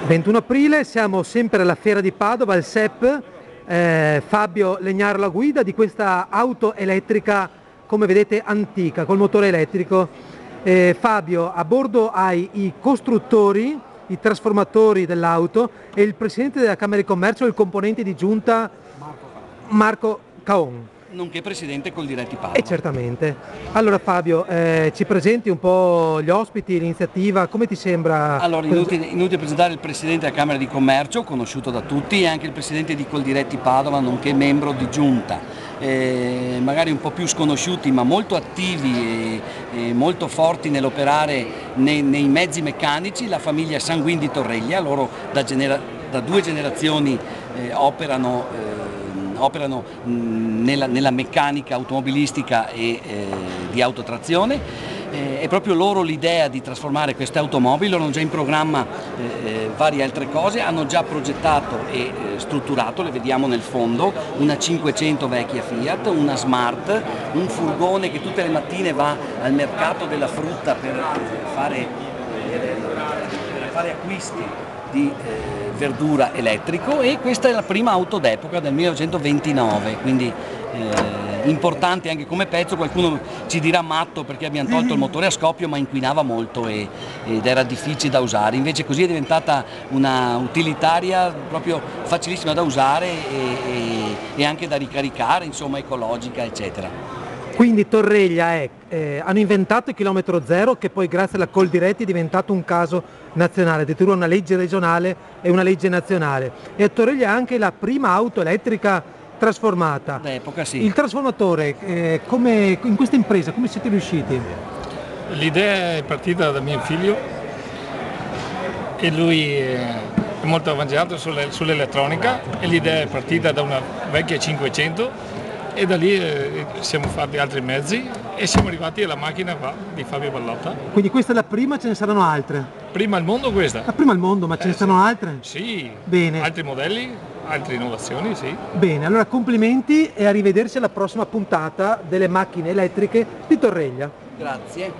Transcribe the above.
21 aprile, siamo sempre alla Fiera di Padova, al SEP, Fabio Legnaro alla guida di questa auto elettrica, come vedete antica, col motore elettrico. Fabio, a bordo hai i costruttori, i trasformatori dell'auto e il presidente della Camera di Commercio e il componente di giunta Marco Caon. Nonché presidente Coldiretti Padova. Certamente. Allora Fabio, ci presenti un po' gli ospiti, l'iniziativa, come ti sembra? Allora, inutile presentare il presidente della Camera di Commercio, conosciuto da tutti, e anche il presidente di Coldiretti Padova, nonché membro di giunta. Magari un po' più sconosciuti, ma molto attivi e molto forti nell'operare nei mezzi meccanici, la famiglia Sanguin di Torreglia. Loro da 2 generazioni operano nella meccanica automobilistica e di autotrazione. È proprio loro l'idea di trasformare queste automobili. Loro hanno già in programma varie altre cose, hanno già progettato e strutturato, le vediamo nel fondo, una 500 vecchia Fiat, una Smart, un furgone che tutte le mattine va al mercato della frutta per fare acquisti di verdura elettrico, e questa è la prima auto d'epoca del 1929, quindi importante anche come pezzo. Qualcuno ci dirà matto perché abbiamo tolto il motore a scoppio, ma inquinava molto ed era difficile da usare, invece così è diventata una utilitaria proprio facilissima da usare e anche da ricaricare, insomma ecologica eccetera. Quindi Torreglia hanno inventato il chilometro zero, che poi grazie alla Coldiretti è diventato un caso nazionale, addirittura una legge regionale e una legge nazionale. E a Torreglia è anche la prima auto elettrica trasformata. D'epoca, sì. Il trasformatore, in questa impresa, come siete riusciti? L'idea è partita da mio figlio e lui è molto avanzato sull'elettronica, e l'idea è partita da una vecchia 500. E da lì siamo fatti altri mezzi e siamo arrivati alla macchina qua di Fabio Ballotta. Quindi questa è la prima, ce ne saranno altre? Prima al mondo questa. La prima al mondo, ma ce ne saranno altre? Sì, bene. Altri modelli, altre innovazioni, sì. Bene, allora complimenti e arrivederci alla prossima puntata delle macchine elettriche di Torreglia. Grazie.